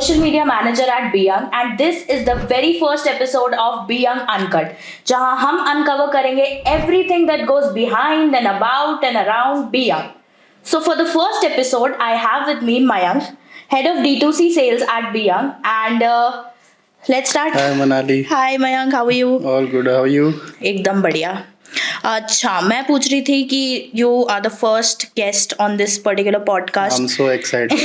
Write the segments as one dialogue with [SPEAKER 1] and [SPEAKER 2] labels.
[SPEAKER 1] social media manager at Beyond, and this is the very first episode of Beyond Uncut, जहां हम uncover करेंगे everything that goes behind and about and around Beyond. So for the first episode, I have with me Mayank, head of D2C sales at Beyond, and let's start.
[SPEAKER 2] Hi Manali.
[SPEAKER 1] Hi Mayank, how are you?
[SPEAKER 2] All good. How are you?
[SPEAKER 1] एकदम बढ़िया. अच्छा, मैं पूछ रही थी कि you are the first guest on this particular podcast.
[SPEAKER 2] I'm so excited.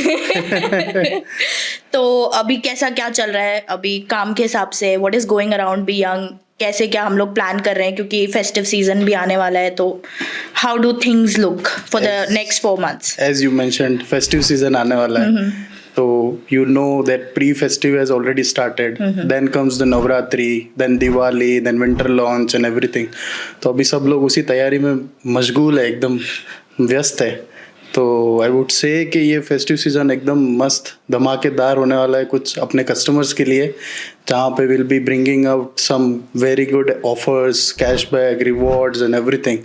[SPEAKER 1] तो अभी कैसा क्या चल रहा है अभी काम के हिसाब से? What is going around be young? कैसे क्या हम लोग प्लान कर रहे हैं, क्योंकि फेस्टिव सीजन भी आने वाला है. तो how do things look for the next 4 months?
[SPEAKER 2] As you mentioned, festive season आने वाला है. So you know that pre-festive has already started. Then comes the Navratri, then Diwali, then winter launch and everything. तो अभी सब लोग उसी तैयारी में मशगूल है, एकदम व्यस्त है. तो आई वुड से कि ये फेस्टिव सीज़न एकदम मस्त धमाकेदार होने वाला है कुछ अपने कस्टमर्स के लिए, जहाँ पे will be bringing out some very good offers, cashback, rewards and everything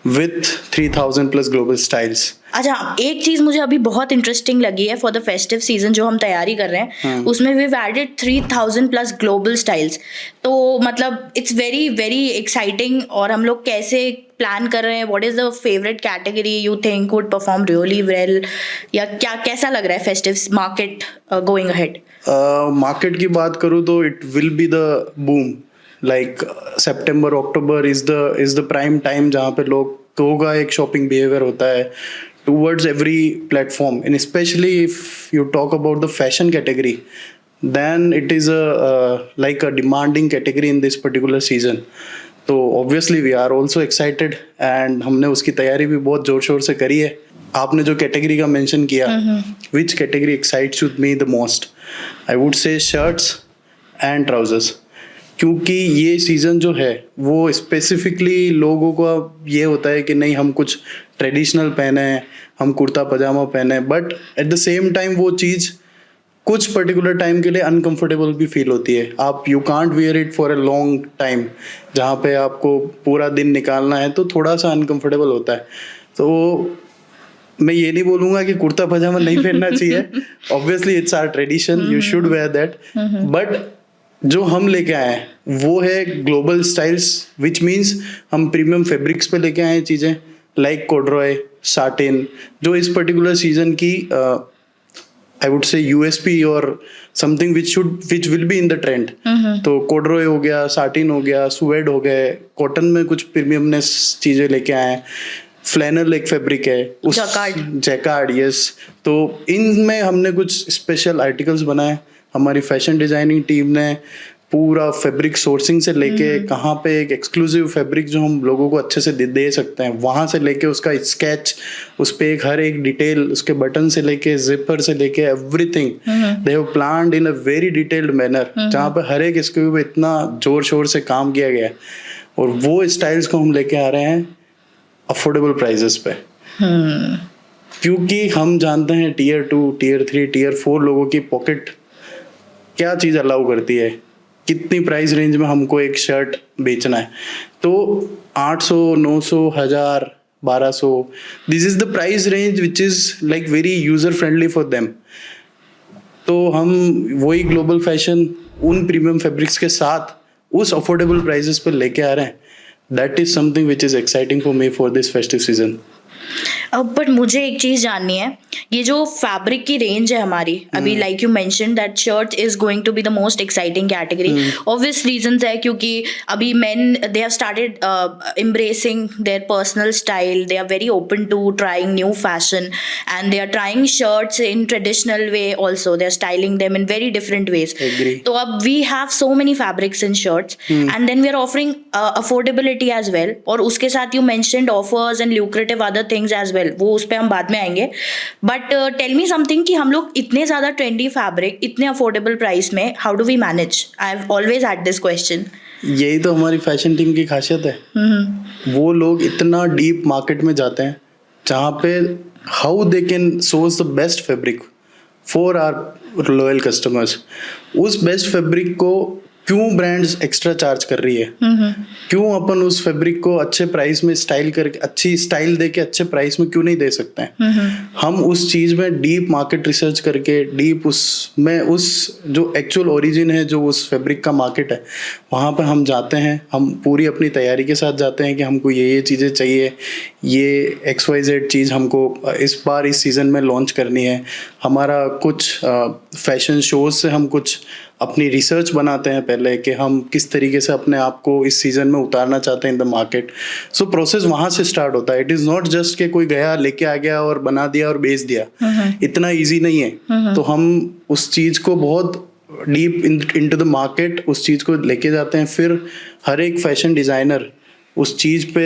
[SPEAKER 2] with 3000+ global styles.
[SPEAKER 1] अच्छा, एक चीज मुझे अभी बहुत इंटरेस्टिंग लगी है फॉर द फेस्टिव सीजन जो हम तैयारी कर रहे हैं, उसमें वी एडेड 3000+ ग्लोबल स्टाइल्स. तो मतलब इट्स वेरी वेरी एक्साइटिंग. और हम लोग कैसे प्लान कर रहे हैं? What is the favourite category you think would perform really well, या क्या कैसा लग रहा है festive market going ahead?
[SPEAKER 2] Market की बात करूँ तो it will be the boom. Like September October is the prime time जहाँ पे लोगों का एक शॉपिंग बिहेवियर होता है towards every platform, and especially if you talk about the fashion category, then it is like a demanding category in this particular season. तो obviously we are also excited and हमने उसकी तैयारी भी बहुत जोर शोर से करी है. आपने जो कैटेगरी का मेंशन किया, which category excites me the most? I would say shirts and trousers. क्योंकि ये सीज़न जो है वो स्पेसिफिकली लोगों का ये होता है कि नहीं हम कुछ ट्रेडिशनल पहने, हम कुर्ता पजामा पहने, but at the same time वो चीज़ कुछ पर्टिकुलर टाइम के लिए अनकंफर्टेबल भी फील होती है. आप you can't wear it for a long time, जहाँ पे आपको पूरा दिन निकालना है तो थोड़ा सा अनकंफर्टेबल होता है. तो मैं ये नहीं बोलूँगा कि कुर्ता पजामा नहीं पहनना चाहिए. Obviously it's our tradition, you should wear that. But जो हम लेके आए हैं वो है ग्लोबल स्टाइल्स, विच मीन्स हम प्रीमियम फैब्रिक्स पे लेके आए हैं चीज़ें लाइक कोड्रॉय, साटिन, जो इस पर्टिकुलर सीजन की आई वुड से यूएसपी और something which will be in the trend. तो कोड्रॉय हो गया, साटिन हो गया, सुवेड हो गए, कॉटन में कुछ प्रीमियमनेस चीज़ें लेके आए हैं. फ्लैनल एक फैब्रिक है, उस जैकार्ड, यस. तो इनमें हमने कुछ स्पेशल आर्टिकल्स बनाए. हमारी फैशन डिजाइनिंग टीम ने पूरा फैब्रिक सोर्सिंग से लेके कहाँ पे एक एक्सक्लूसिव फैब्रिक जो हम लोगों को अच्छे से दे सकते हैं, वहाँ से लेके उसका स्केच, उस पे एक हर एक डिटेल, उसके बटन से लेके जिपर से लेके everything they have planned in a very detailed manner, जहाँ पे हर एक स्क्रू पे इतना जोर शोर से काम किया गया है. और वो स्टाइल्स को हम लेके आ रहे हैं अफोर्डेबल प्राइजेस पे. क्योंकि हम जानते हैं Tier 2, Tier 3, Tier 4 लोगों की पॉकेट क्या चीज़ अलाउ करती है, कितनी प्राइस रेंज में हमको एक शर्ट बेचना है. तो 800, 900, 1000, 1200, this is the price range which is like very user friendly for them. तो हम वही ग्लोबल फैशन उन प्रीमियम फैब्रिक्स के साथ उस अफोर्डेबल प्राइजेस पर लेके आ रहे हैं. That is something which is exciting for me for this festive season.
[SPEAKER 1] But मुझे एक चीज जाननी है, ये जो फैब्रिक की रेंज है हमारी अभी, like you mention that shirt is going to be the most exciting category. Obvious reasons है, क्योंकि अभी men they have started embracing their personal style. They are very open to trying new fashion and they are trying shirts in traditional way also. They are styling them in very different ways. तो अब we have so many fabrics in shirts and then we are offering affordability as well. और उसके साथ you mentioned offers and lucrative other things as well, वो उस पे हम बाद में आएंगे. बट टेल मी समथिंग कि हम लोग इतने ज्यादा ट्रेंडी फैब्रिक इतने अफोर्डेबल प्राइस में how do we manage? I have always had this question.
[SPEAKER 2] यही तो हमारी फैशन टीम की खासियत है. वो लोग इतना डीप मार्केट में जाते हैं जहाँ पे how they can source the best fabric for our loyal customers. उस बेस्ट फैब्रिक को क्यों ब्रांड्स एक्स्ट्रा चार्ज कर रही है, क्यों अपन उस फैब्रिक को अच्छे प्राइस में स्टाइल करके, अच्छी स्टाइल दे के अच्छे प्राइस में क्यों नहीं दे सकते हैं। हम उस चीज में डीप मार्केट रिसर्च करके, डीप उसमें उस जो एक्चुअल ओरिजिन है, जो उस फैब्रिक का मार्केट है, वहाँ पर हम जाते हैं। हम पूरी अपनी तैयारी के साथ जाते हैं कि हमको ये चीज़ें चाहिए, ये XYZ चीज़ हमको इस बार इस सीज़न में लॉन्च करनी है। हमारा कुछ फैशन शोज से हम कुछ अपनी रिसर्च बनाते हैं पहले कि हम किस तरीके से अपने आप को इस सीज़न में उतारना चाहते हैं इन द मार्केट। सो प्रोसेस वहाँ से स्टार्ट होता है। इट इज़ नॉट जस्ट कि कोई गया लेके आ गया और बना दिया और बेच दिया, इतना ईजी नहीं है। तो हम उस चीज़ को बहुत डीप इनटू द मार्केट उस चीज़ को लेके जाते हैं। फिर हर एक फैशन डिज़ाइनर उस चीज़ पे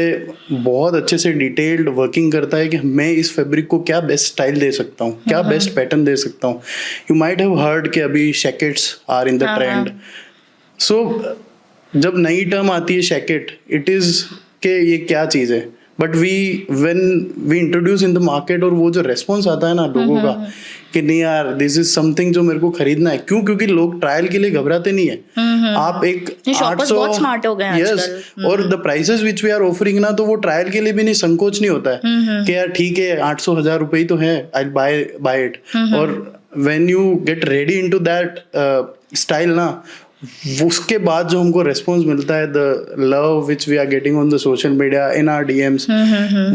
[SPEAKER 2] बहुत अच्छे से डिटेल्ड वर्किंग करता है कि मैं इस फैब्रिक को क्या बेस्ट स्टाइल दे सकता हूँ, क्या बेस्ट पैटर्न दे सकता हूँ। यू माइट हैव हर्ड कि अभी शैकेट्स आर इन द ट्रेंड। सो जब नई टर्म आती है शैकेट, इट इज़ के ये क्या चीज़ है, but when we introduce in the market और वो जो रेस्पॉन्स आता है ना लोगों का कि नहीं यार दिस इज समथिंग जो मेरे को खरीदना है। क्यों? क्योंकि लोग ट्रायल के लिए घबराते नहीं है। आप एक 800
[SPEAKER 1] बहुत स्मार्ट हो गए हैं
[SPEAKER 2] यस
[SPEAKER 1] आजकल।
[SPEAKER 2] और the prices which we are offering ना, तो वो ट्रायल के लिए भी नहीं संकोच नहीं होता है कि यार ठीक है 800-1000 रुपए ही तो है, आई बाय इट। और when you get ready into that style ना, उसके बाद जो हमको रेस्पॉन्स मिलता है, the love which we are getting on the social media in our DMs,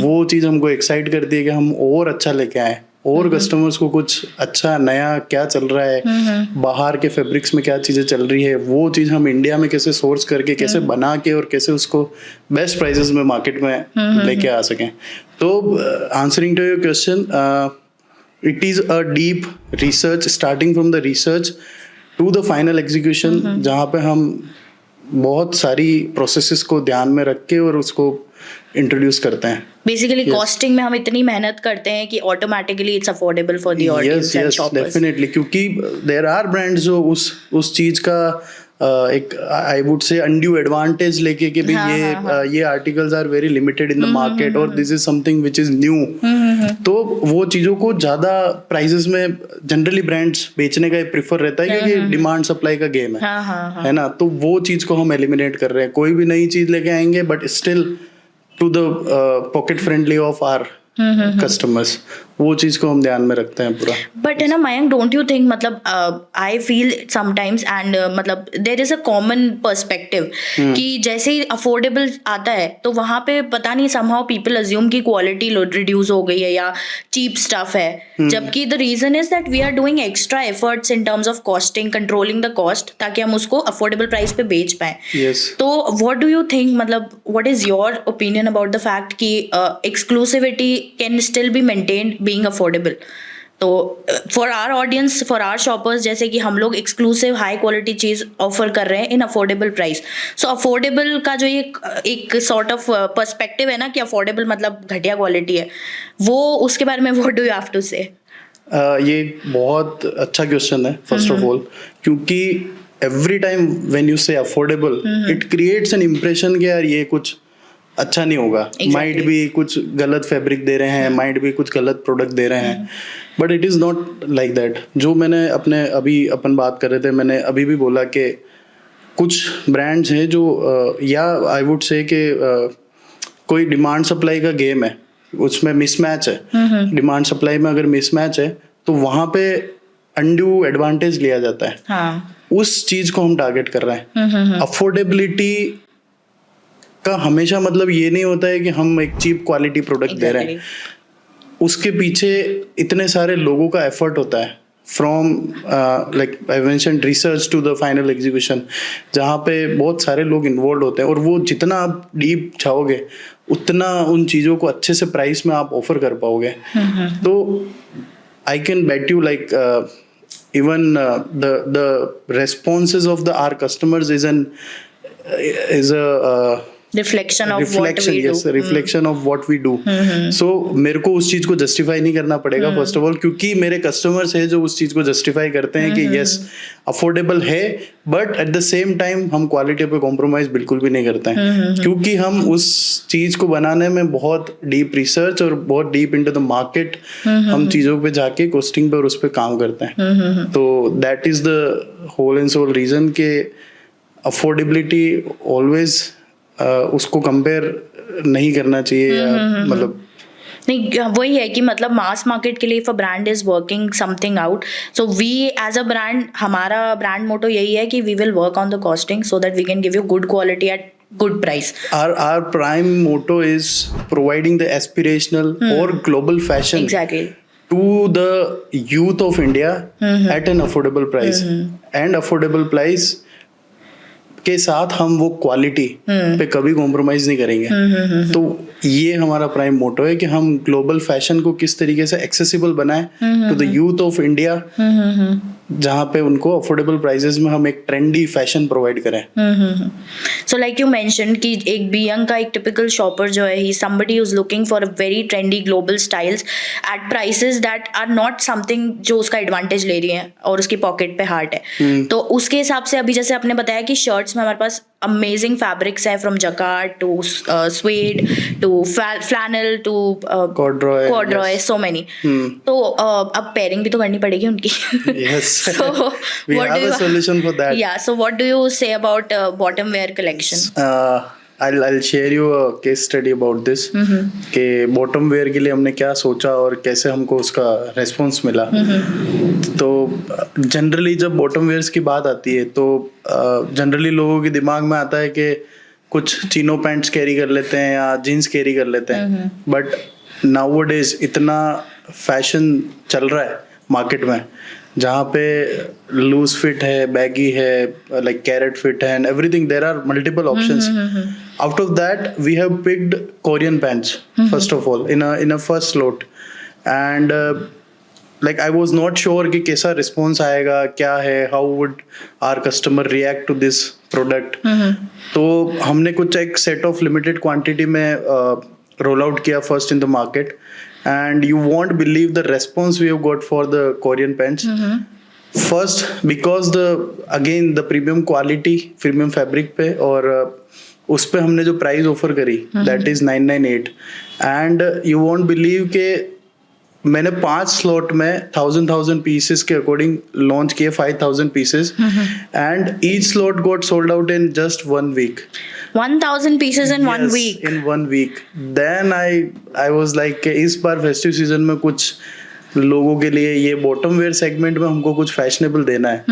[SPEAKER 2] वो चीज़ हमको एक्साइट करती है कि हम और अच्छा लेके आए, और कस्टमर्स को कुछ अच्छा नया क्या चल रहा है, बाहर के फैब्रिक्स में क्या चीज़ें चल रही है, वो चीज़ हम इंडिया में कैसे सोर्स करके, कैसे बना के और कैसे उसको बेस्ट प्राइसेस में मार्केट में लेके आ सकें। तो answering to your question, it is a deep research starting from the research to the final execution, जहाँ पे हम बहुत सारी प्रोसेसेस को ध्यान में रख के और उसको इंट्रोड्यूस करते हैं।
[SPEAKER 1] बेसिकली कॉस्टिंग में हम इतनी मेहनत करते हैं कि automatically it's affordable for the audience and shoppers.
[SPEAKER 2] Definitely, क्योंकि देयर आर ब्रांड्स जो उस चीज का एक I would say undue advantage लेके कि भाई ये articles are very limited in the market और this is something which is new, तो वो चीजों को ज्यादा प्राइसेस में जनरली ब्रांड्स बेचने का प्रेफर रहता है क्योंकि डिमांड सप्लाई का गेम है ना। तो वो चीज को हम एलिमिनेट कर रहे हैं। कोई भी नई चीज लेके आएंगे but still to the pocket friendly of our customers, वो चीज को हम ध्यान में रखते हैं पूरा।
[SPEAKER 1] बट है ना मयंक, डोंट यू थिंक, मतलब आई फील समटाइम्स एंड मतलब there is a common perspective कि जैसे ही अफोर्डेबल आता है तो वहां पे पता नहीं समहाउ पीपल अज्यूम की क्वालिटी रिड्यूस हो गई है या चीप स्टफ है, जबकि the reason is that we are doing extra efforts in terms of costing, controlling the cost, ताकि हम उसको अफोर्डेबल प्राइस पे बेच पाए। तो व्हाट डू यू थिंक, मतलब what is your opinion about the fact कि exclusivity can still be maintained being affordable? तो for our audience, for our shoppers, जैसे कि हम लोग exclusive high quality चीज ऑफर कर रहे हैं in affordable price, so affordable का जो एक sort of perspective है ना कि affordable मतलब घटिया क्वालिटी है, वो उसके बारे में what do you have to say?
[SPEAKER 2] ये बहुत अच्छा क्वेश्चन है फर्स्ट ऑफ ऑल, क्योंकि एवरी टाइम व्हेन यू से affordable it creates an impression कि यार ये कुछ अच्छा नहीं होगा। माइट भी कुछ गलत फैब्रिक दे रहे हैं, माइट भी कुछ गलत प्रोडक्ट दे रहे हैं, but it is not like that. जो मैंने अपने अभी अपन बात कर रहे थे, मैंने अभी भी बोला कि कुछ ब्रांड्स हैं जो या आई वुड से कि कोई डिमांड सप्लाई का गेम है, उसमें मिसमैच है। डिमांड सप्लाई में अगर मिसमैच है तो वहाँ पे अनड्यू एडवांटेज लिया जाता है। उस चीज़ को हम टारगेट कर रहे हैं। अफोर्डेबिलिटी का हमेशा मतलब ये नहीं होता है कि हम एक चीप क्वालिटी प्रोडक्ट दे रहे हैं। उसके पीछे इतने सारे लोगों का एफर्ट होता है, from like I mentioned research to the final execution, जहाँ पे बहुत सारे लोग इन्वॉल्व होते हैं। और वो जितना आप डीप जाओगे उतना उन चीज़ों को अच्छे से प्राइस में आप ऑफर कर पाओगे। तो I can bet you like even the responses of the our customers is a
[SPEAKER 1] reflection of what we do.
[SPEAKER 2] Reflection of what we do. So मेरे को उस चीज को जस्टिफाई नहीं करना पड़ेगा फर्स्ट ऑफ ऑल, क्योंकि मेरे कस्टमर्स है जो उस चीज को जस्टिफाई करते हैं कि यस अफोर्डेबल है, but at the same time हम क्वालिटी पे कॉम्प्रोमाइज बिल्कुल भी नहीं करते हैं, क्योंकि हम उस चीज को बनाने में बहुत डीप रिसर्च और बहुत डीप इनटू द मार्केट हम चीजों पे जाके कॉस्टिंग पे और उस पे काम करते हैं। तो that is the whole and sole reason के अफोर्डेबिलिटी ऑलवेज उसको कंपेयर नहीं करना चाहिए या मतलब
[SPEAKER 1] नहीं वही है कि मतलब मास मार्केट के लिए if a brand is working something out so we as a brand हमारा ब्रांड मोटो यही है कि we will work on the costing so that we can give you good quality at good price.
[SPEAKER 2] Our prime motto is providing the aspirational or global fashion
[SPEAKER 1] Exactly.
[SPEAKER 2] to the youth of India at an affordable price. And affordable price के साथ हम वो quality पे कभी compromise नहीं करेंगे. तो ये हमारा प्राइम मोटो है कि हम ग्लोबल फैशन को किस तरीके से एक्सेसिबल बनाएं to the youth of India, जहाँ पे उनको अफोर्डेबल प्राइसेस में हम एक ट्रेंडी फैशन प्रोवाइड करें.
[SPEAKER 1] सो लाइक यू मेंशन कि एक बीयंग का एक टिपिकल शॉपर जो है he somebody who is looking for a very trendy global styles at prices that are not something जो उसका एडवांटेज ले रही है और उसकी पॉकेट पे हार्ट है. तो उसके हिसाब से अभी जैसे आपने बताया कि शर्ट्स में हमारे पास अमेजिंग फैब्रिक्स है from jacquard to suede to flannel to corduroy so many. तो अब पेयरिंग भी तो करनी पड़ेगी उनकी.
[SPEAKER 2] Yes. So we have a solution for that.
[SPEAKER 1] Yeah. So what do you say about bottom wear collection?
[SPEAKER 2] I'll share you a case study about this. कि bottom wear के लिए हमने क्या सोचा और कैसे हमको उसका response मिला. तो generally जब bottom wears की बात आती है तो generally लोगों के दिमाग में आता है कि कुछ चीनो पैंट्स कैरी कर लेते हैं या जीन्स कैरी कर लेते हैं. बट नाउअडेज इतना फैशन चल रहा है मार्केट में जहाँ पे लूज फिट है, बैगी है, लाइक कैरेट फिट है and everything. There are multiple options. Out of that we have picked Korean pants first of all in a first slot and like I was not sure कि कैसा response आएगा, क्या है, how would our customer react to this product. तो हमने कुछ एक set of limited quantity में रोल आउट किया first in the market. And you won't believe the response we have got for the Korean pants. First, because the premium quality, premium fabric पे और उस पे हमने जो प्राइस ऑफर करी that is 998 and you won't believe के मैंने 5 slot में 1000 पीसेस के अकॉर्डिंग लॉन्च किए 5000 pieces and each slot got sold out in just 1 week.
[SPEAKER 1] 1000 pieces in 1 week.
[SPEAKER 2] In 1 week. Then I was like इस बार festive season में कुछ लोगों के लिए ये बॉटम वेयर सेगमेंट में हमको कुछ फैशनेबल देना है.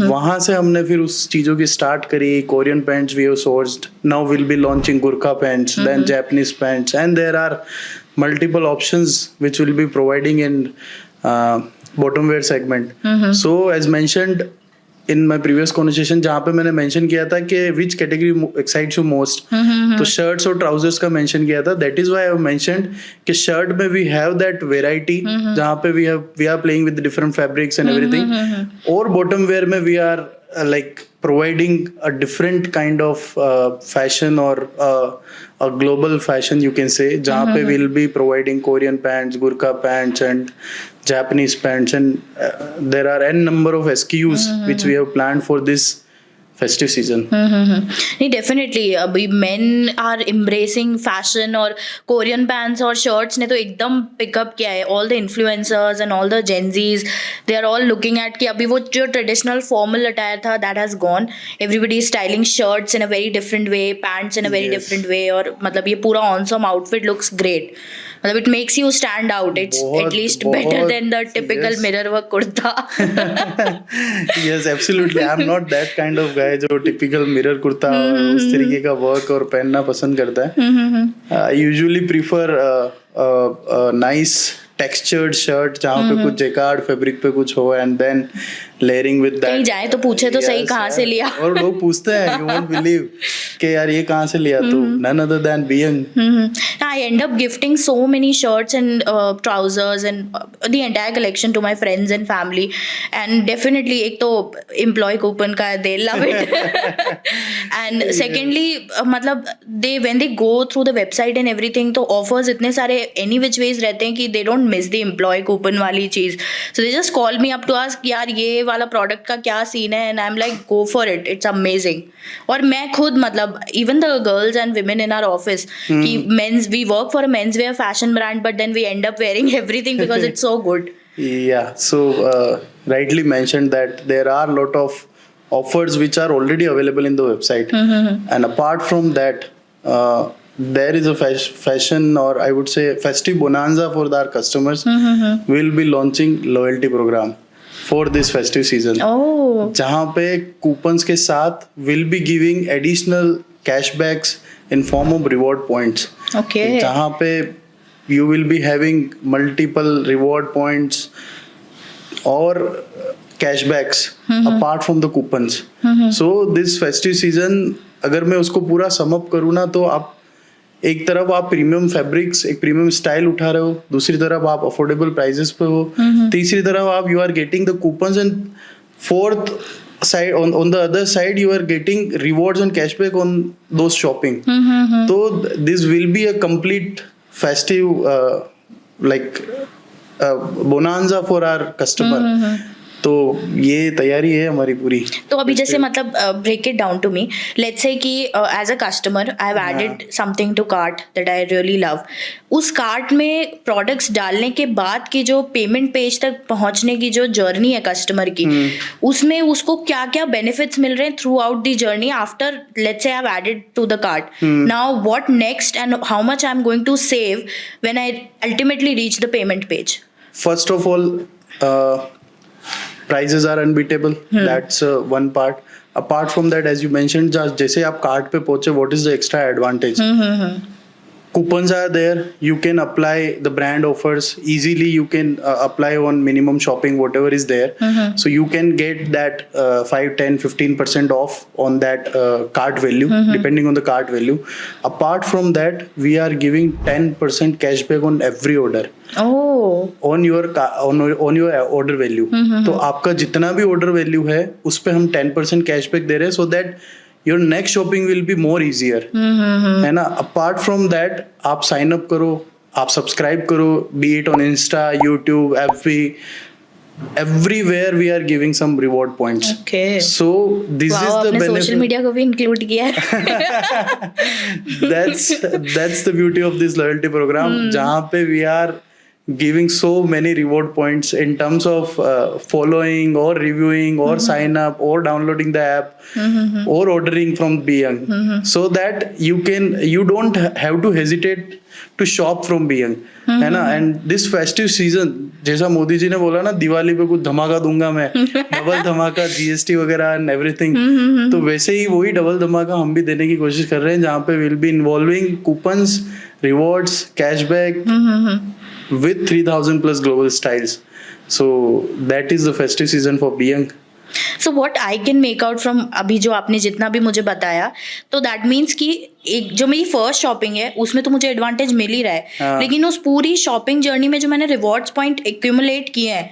[SPEAKER 2] वहां से हमने फिर उस चीजों की स्टार्ट करी. Korean pants we have sourced. Now will be launching Gurkha pants, then Japanese pants and there are multiple options which will be providing in bottom wear segment. So as mentioned in my previous conversation जहाँ पे मैंने mention किया था कि which category excites you most, तो shirts और trousers का mention किया था. That is why I have mentioned कि shirt में we have that variety जहाँ पे we are playing with different fabrics and everything. और bottom wear में we are like providing a different kind of fashion or a global fashion you can say, जहाँ पे we'll be providing Korean pants, Gurkha pants and Japanese pants and there are n number of SKUs which we have planned for this festive season.
[SPEAKER 1] नहीं definitely अभी men are embracing fashion और Korean pants और shirts ने तो एकदम pickup किया है. All the influencers and all the Gen Zs they are all looking at कि अभी वो जो ट्रेडिशनल फॉर्मल अटायर था that has gone. Everybody is styling shirts in a very different way, pants in a very different way और मतलब ये पूरा ensemble outfit looks great. मतलब it makes you stand out. It's at least better than the typical mirror work kurta.
[SPEAKER 2] Yes, absolutely. I'm not that kind of guy जो typical mirror kurta उस तरीके का work और पहनना पसंद करता है. I usually prefer nice textured shirt जहाँ पे कुछ जेकार्ड फैब्रिक पे कुछ हो and then layering with that.
[SPEAKER 1] कहीं जाए तो पूछे तो सही कहाँ से लिया.
[SPEAKER 2] और लोग पूछते हैं you won't believe कि यार ये कहाँ से लिया तू. None other than BN.
[SPEAKER 1] I end up gifting so many shirts and trousers and the entire collection to my friends and family and definitely एक तो employee coupon का they love it and secondly मतलब when they go through the website and everything तो offers इतने सारे any which ways रहते हैं कि they don't miss the employee coupon वाली चीज. So they just call me up to ask यार ये वाला प्रोडक्ट का क्या सीन है and I'm like go for it, it's amazing. और मैं खुद मतलब even the girls and women in our office कि men's we work for a menswear fashion brand but then we end up wearing everything because it's so good.
[SPEAKER 2] Yeah, so rightly mentioned that there are a lot of offers which are already available in the website. And apart from that, there is a fashion, or I would say festive bonanza for our customers. We'll be launching loyalty program for this festive season.
[SPEAKER 1] Oh,
[SPEAKER 2] जहाँ पे coupons के साथ will be giving additional cashbacks in form of reward points.
[SPEAKER 1] okay.
[SPEAKER 2] जहाँ पे you will be having multiple reward points or cashbacks apart from the coupons. So this festive season, अगर मैं उसको पूरा sum up करूँ ना, तो आप एक तरफ आप प्रीमियम फैब्रिक्स, एक प्रीमियम स्टाइल उठा रहे हो, दूसरी तरफ आप अफोर्डेबल प्राइसेस पे हो, तीसरी तरफ आप you are getting the coupons, and fourth side on the other side you are getting rewards and cashback on those shopping. So this will be a complete festive bonanza for our customer. तो ये तैयारी है हमारी पूरी.
[SPEAKER 1] तो अभी जैसे मतलब break it down to me, let's say कि as a customer I have added something to cart that I really love. उस कार्ट में प्रोडक्ट्स डालने के बाद की जो पेमेंट पेज तक पहुंचने की जो जर्नी है कस्टमर की, उसमें उसको क्या क्या बेनिफिट्स मिल रहे हैं throughout the journey after let's say I have added to the cart. Now what next and how much I am going to save when I ultimately reach the payment page?
[SPEAKER 2] First of all, prices are unbeatable. That's one part. Apart from that, as you mentioned, जैसे आप cart पे पहुंचे, what is the extra advantage? Coupons are there. You can apply the brand offers easily. You can apply on minimum shopping, whatever is there. So you can get that 5, 10, 15% off on that cart value, depending on the cart value. Apart from that, we are giving 10% cashback on every order. on your order value. तो आपका जितना भी order value है उस पे हम 10% cashback दे रहे हैं, so that your next shopping will be more easier. है ना. Apart from that, आप sign up करो, आप subscribe करो, be it on Insta, YouTube, FB, everywhere we are giving some reward points.
[SPEAKER 1] Okay.
[SPEAKER 2] So this is the benefit.
[SPEAKER 1] Social media को भी include किया है.
[SPEAKER 2] that's the beauty of this loyalty program. जहाँ पे we are giving so many reward points in terms of following or reviewing or sign up or downloading the app or ordering from Beyond, so that you don't have to hesitate to shop from Beyond. है ना. And this festive season, जैसा मोदी जी ने बोला ना, दिवाली पे कुछ धमाका दूंगा मैं, डबल धमाका, GST वगैरह एंड एवरीथिंग, तो वैसे ही वही डबल धमाका हम भी देने की कोशिश कर रहे हैं, जहाँ पे will B involving coupons, rewards, cashback with 3,000 plus global styles. So that is the festive season for Beyond.
[SPEAKER 1] So what I can make out from अभी जो आपने जितना भी मुझे बताया, तो that means कि एक जो मेरी फर्स्ट शॉपिंग है उसमें तो मुझे एडवांटेज मिल ही रहा है, लेकिन उस पूरी शॉपिंग जर्नी में जो मैंने रिवॉर्ड्स पॉइंट एक्यूमुलेट किए हैं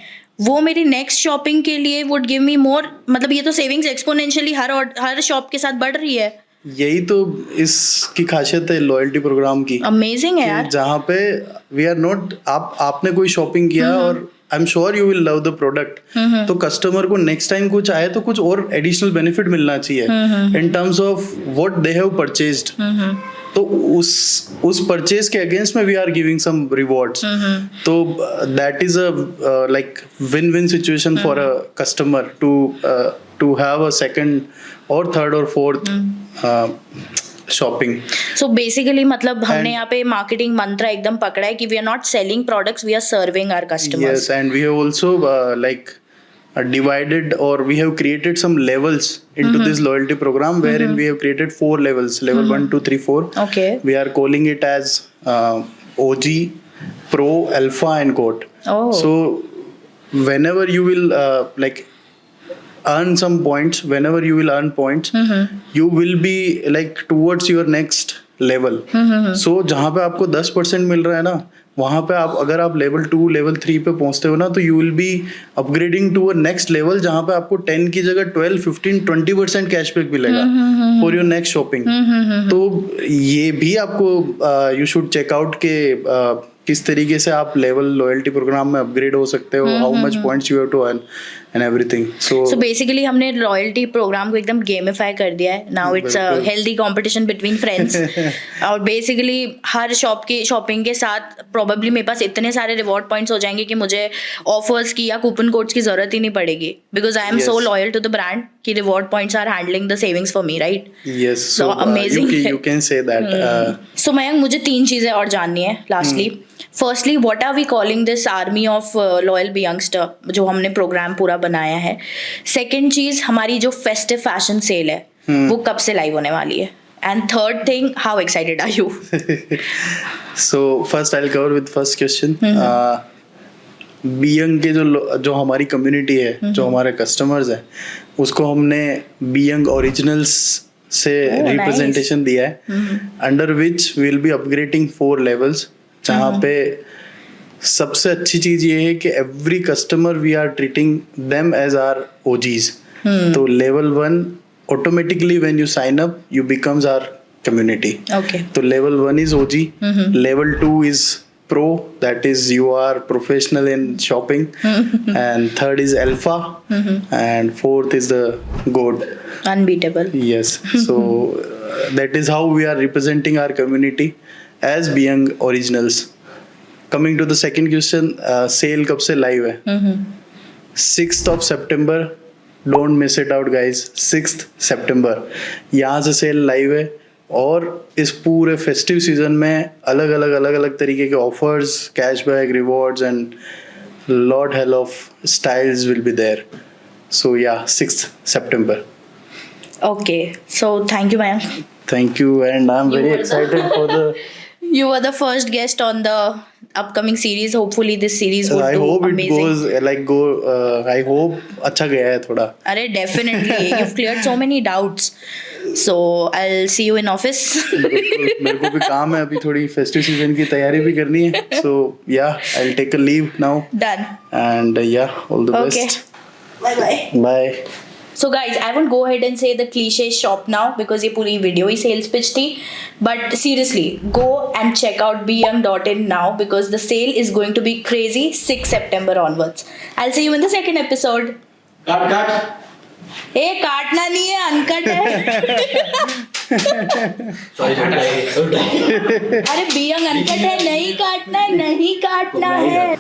[SPEAKER 1] वो मेरी नेक्स्ट शॉपिंग के लिए वुड गिव मी मोर. मतलब ये तो सेविंग्स एक्सपोनेंशियली हर शॉप के साथ बढ़ रही है.
[SPEAKER 2] यही तो इसकी खासियत है लॉयल्टी प्रोग्राम की.
[SPEAKER 1] अमेजिंग है यार.
[SPEAKER 2] जहाँ पे वी आर नॉट, आपने कोई शॉपिंग किया और I am sure you will love the product, तो कस्टमर को नेक्स्ट टाइम कुछ आए तो कुछ और एडिशनल बेनिफिट मिलना चाहिए in terms of what they have purchased. तो उस परचेज के अगेंस्ट में we are giving some rewards. तो that is a like win win situation for a customer to have a second or third or fourth shopping.
[SPEAKER 1] So basically मतलब हमने यहाँ पे marketing मंत्र एकदम पकड़ा है कि we are not selling products, we are serving our customers.
[SPEAKER 2] Yes, and we have also divided, or we have created some levels into this loyalty program, wherein we have created 4 levels, level 1, 2, 3, 4.
[SPEAKER 1] Okay.
[SPEAKER 2] We are calling it as OG, Pro, Alpha and Gold.
[SPEAKER 1] Oh.
[SPEAKER 2] So whenever you will earn some points, whenever you will earn points, you will be like towards your next level. So जहाँ पे आपको 10% मिल रहा है ना, वहाँ पे अगर आप लेवल 2, लेवल 3 पे पहुँचते हो ना, तो you will be upgrading to a next level, जहाँ पे आपको 10 की जगह 12, 15, 20% कैशबैक मिलेगा for your next shopping. तो ये भी आपको you should check out के किस तरीके से आप लेवल लॉयल्टी प्रोग्राम में अपग्रेड हो सकते हो, how much points you have to earn. and everything.
[SPEAKER 1] So basically हमने लॉयल्टी प्रोग्राम को एकदम गेमिफाई कर दिया है. Now it's a healthy competition between friends. और बेसिकली हर शॉपिंग के साथ प्रोबेबली मेरे पास इतने सारे रिवॉर्ड पॉइंट्स हो जाएंगे कि मुझे ऑफर्स की या कूपन कोड्स की जरूरत ही नहीं पड़ेगी, because I am so loyal to the brand कि reward points are handling the savings for me, right?
[SPEAKER 2] Yes, so
[SPEAKER 1] amazing.
[SPEAKER 2] you can say that.
[SPEAKER 1] So Mayank, मुझे 3 चीजें और जाननी है lastly. Firstly, what are we calling this army of loyal youngster जो हमने programme पूरा बनाया है? सेकंड चीज, हमारी जो फेस्टिव फैशन सेल है वो कब से लाइव होने वाली है? And third thing, how excited are you?
[SPEAKER 2] So first I'll cover with first question. Beyoung के जो हमारी कम्युनिटी है, जो हमारे कस्टमर्स है, उसको हमने बीयंग ओरिजिनल्स से रिप्रेजेंटेशन दिया है, under which will be upgrading 4 levels, जहाँ पे सबसे अच्छी चीज ये है कि every customer we are treating them as are OGs. तो level 1 automatically when you sign up you becomes our community.
[SPEAKER 1] Okay.
[SPEAKER 2] तो level 1 is OG, level 2 is pro, that is you are professional in shopping, and third is alpha, and fourth is the gold,
[SPEAKER 1] unbeatable.
[SPEAKER 2] yes. So that is how we are representing our community as Beyang Originals. Coming to the second question, sale कब से live है? 6th of September, don't miss it out guys. 6th September यहाँ से sale live है, और इस पूरे festive season में अलग अलग तरीके के offers, cashback, rewards and lot hell of styles will be there. So yeah 6th September.
[SPEAKER 1] Okay, so thank you, Mayank.
[SPEAKER 2] Thank you, and I'm very excited for the.
[SPEAKER 1] You were the first guest on the upcoming series. Hopefully this series would
[SPEAKER 2] I
[SPEAKER 1] do
[SPEAKER 2] hope
[SPEAKER 1] amazing.
[SPEAKER 2] it goes like I hope अच्छा गया है थोड़ा.
[SPEAKER 1] अरे definitely, you've cleared so many doubts. So I'll see you in office.
[SPEAKER 2] मेरे को भी काम है, अभी थोड़ी फेस्टिव सीजन की तैयारी भी करनी है. So yeah, I'll take a leave now.
[SPEAKER 1] Done.
[SPEAKER 2] And yeah, all the
[SPEAKER 1] Okay.
[SPEAKER 2] best.
[SPEAKER 1] Bye bye.
[SPEAKER 2] Bye.
[SPEAKER 1] So guys, I won't go ahead and say the cliche shop now because ये पूरी video ही sales pitch थी. But seriously, go and check out beyoung.in now because the sale is going to be crazy 6 September onwards. I'll see you in the second episode.
[SPEAKER 3] Cut.
[SPEAKER 1] ए काटना नहीं है, uncut है.
[SPEAKER 3] Sorry.
[SPEAKER 1] अरे beyoung uncut है, नहीं काटना है, नहीं काटना है.